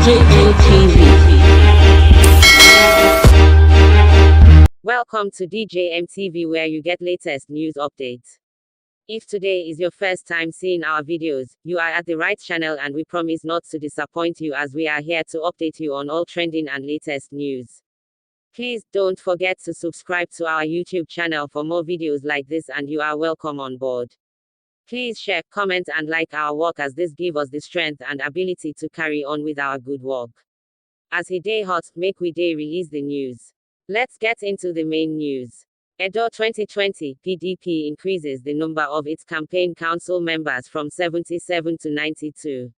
Nigerian Welcome to DJM TV, where you get latest news updates. If today is your first time seeing our videos, you are at the right channel, and we promise not to disappoint you, as we are here to update you on all trending and latest news. Please don't forget to subscribe to our YouTube channel for more videos like this, and you are welcome on board. Please share, comment and like our work, as this gives us the strength and ability to carry on with our good work. As he day hot, make we day release the news. Let's get into the main news. EDO 2020, PDP increases the number of its campaign council members from 77 to 92.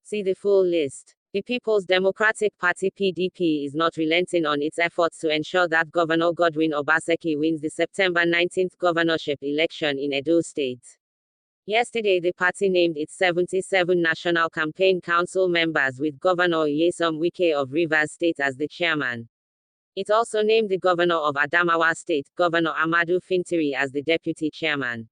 See the full list. The People's Democratic Party PDP is not relenting on its efforts to ensure that Governor Godwin Obaseki wins the September 19 governorship election in Edo State. Yesterday, the party named its 77 national campaign council members, with Governor Nyesom Wike of Rivers State as the chairman. It also named the governor of Adamawa State, Governor Amadu Fintiri, as the deputy chairman.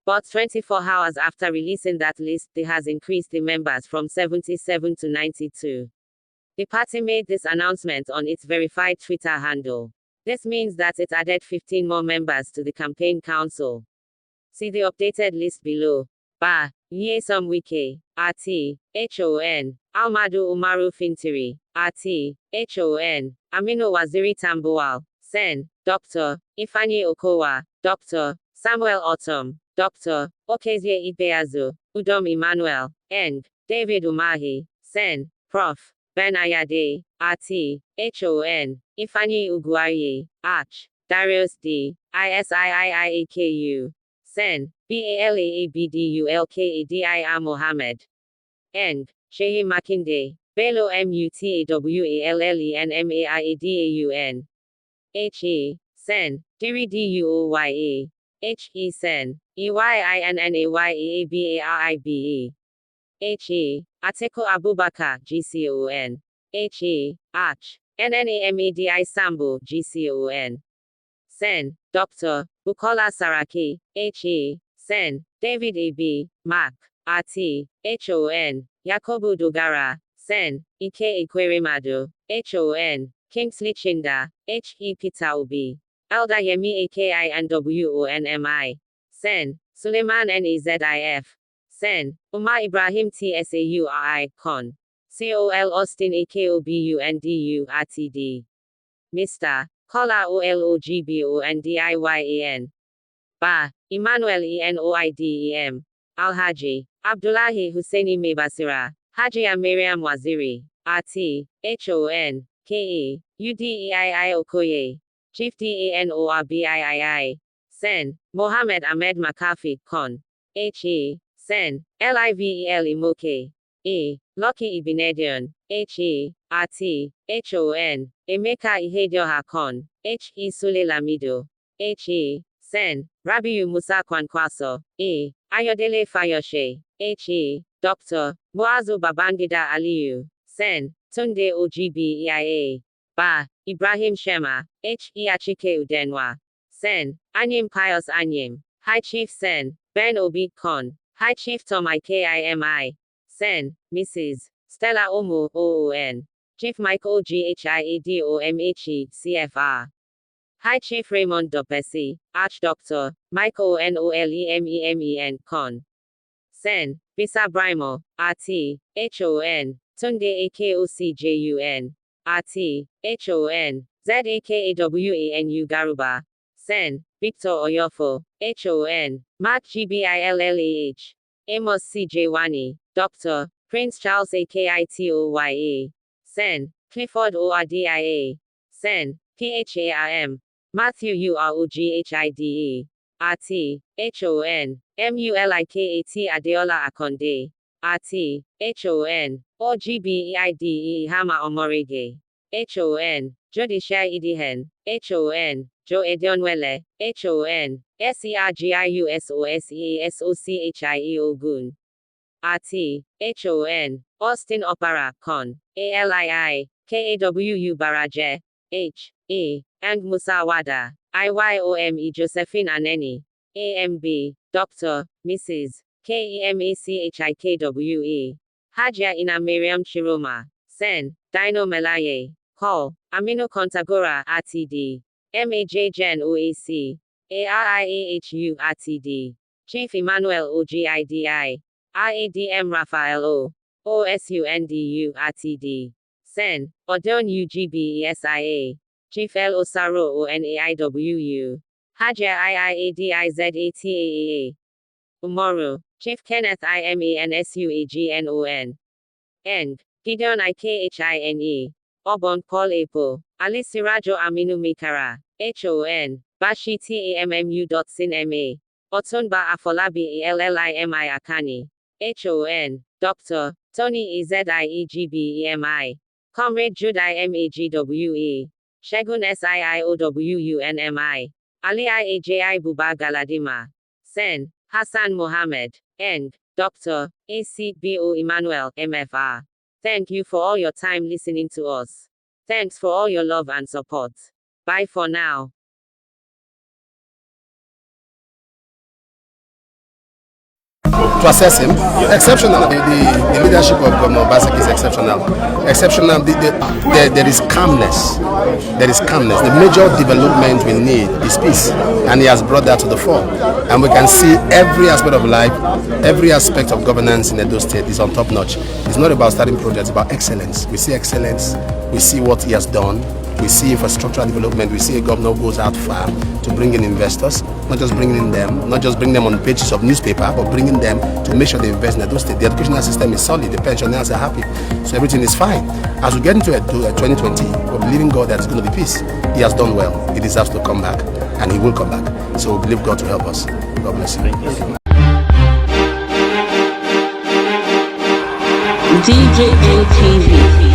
But 24 hours after releasing that list, it has increased the members from 77 to 92. The party made this announcement on its verified Twitter handle. This means that it added 15 more members to the campaign council. See the updated list below. Ba. Nyesom Wike, RT, HON, Almadu Umaru Fintiri, RT, HON, Aminu Waziri Tambuwal, Sen, Dr. Ifeanyi Okowa, Dr. Samuel Otom, Dr. Okezie Ibeazu, Udom Emmanuel, Eng, David Umahi, Sen, Prof. Ben Ayade, RT, HON, Ifeanyi Uguaye, Arch, Darius D, ISIIIAKU, Sen, BALAABDULKADIR Mohammed, Eng, Shehi Makinde, Bello Mutawallenmaiadaun, HE, Sen, Diri Duoye, HE Sen, EYINNAYEABARIBE, HE, Ateko Abubakar, GCON, HE, Arch, NNAMADI Sambo, GCON, Sen, Dr. Bukola Saraki, HE, Sen, David AB, Mark, RT, HON, Yakobu Dogara, Sen, Ike Ikweremadu, HON, Kingsley Chinda, HE Peter Obi, Elder Yemi AKI and WONMI, Sen, Suleiman NEZIF, Sen, Umar Ibrahim TSAURI, Con, COL Austin AKOBUNDU RTD, Mr. Kola OLOGBONDIYAN, Ba. Emmanuel ENOIDEM, Alhaji, Abdullahi Husseini Mebasira, Hajia Miriam Waziri, RT, HON, KE, UDEII Okoye, Chief DANORBIII, Sen, Mohammed Ahmed Makafi, Con, HE, Sen, LIVEL Imoke, E. Lucky Ibinedion, HE, RT, HON, Emeka Ihedioha Con, HE Sule Lamido, HE, Sen, Rabiu Musa Kwankwaso, E. Ayodele Fayoshe, HE, Dr. Muazu Babangida Aliyu, Sen, Tunde OGBEIA, Ba. Ibrahim Shema, HE Achike Udenwa, Sen, Anyim Pius Anyim, High Chief Sen, Ben Obi Con, High Chief Tom IKIMI, Sen, Mrs. Stella Omo, OON, Chief Michael GHIADOMHE, CFR, High Chief Raymond Dopesi, Archdoctor, Michael NOLEMEMEN, Con, Sen, Bisa Brimo, RT, HON, Tunde AKOCJUN, RT, HON, ZAKAWANU Garuba, Sen, Victor Oyofo, HON, Mark GBILLAH, Amos CJ Dr. Prince Charles AKITOYA, Sen, Clifford ORDIA, Sen, PHARM, Matthew UROGHIDE, RT, HON, MULIKAT Adeola Akonde, RT, HON, OGBEIDE Hama Omorege, HON, Jodisha Idihen, HON, Joe Edionwele, HON, SERGIUSOSEASOCHIE Ogun, RT, HON, Austin Opera, Con, ALII, KAWU Baraje, H, E, and Musawada, IYOME Josephine Aneni, AMB, Dr. Mrs. KEMACHIKWE, Hajia Ina Miriam Chiroma, Sen, Dino Melaye. Call, Amino Kontagora RTD. MAJ Gen OAC. ARIAHU RTD. Chief Emmanuel OGIDI. RADM Raphael O. OSUNDU RTD. Sen, Odon UGBESIA. Chief L Osaro ONAIWU. Hajar IIADIZATAA. Umoru. Chief Kenneth IMANSUAGNON. Eng. Gideon IKHINE. Obon Paul Apo. Ali Sirajo Aminu Mikara. HON. Bashi TAMMU.SIN.MA. Otunba Afolabi ELLIMI Akani. HON. Dr. Tony EZIEGBEMI. Comrade Jude IMAGWE. Shegun SIIOWUNMI. Ali IAJI Buba Galadima. Sen. Hassan Mohammed. Eng. Dr. ACBO Emmanuel, MFR. Thank you for all your time listening to us. Thanks for all your love and support. Bye for now. To assess him, exceptional. The leadership of Governor Obaseki is exceptional. Exceptional. There is calmness. There is calmness. The major development we need is peace, and he has brought that to the fore. And we can see every aspect of life, every aspect of governance in Edo State is on top notch. It's not about starting projects, it's about excellence. We see excellence. We see what he has done. We see infrastructural development. We see a governor who goes out far to bring in investors, not just bringing in them, not just bringing them on pages of newspaper, but bringing them to make sure they invest in Edo State. The educational system is solid. The pensioners are happy. So everything is fine. As we get into 2020, we're believing God that it's going to be peace. He has done well. He deserves to come back, and he will come back. So we believe God to help us. God bless you. DJA TV.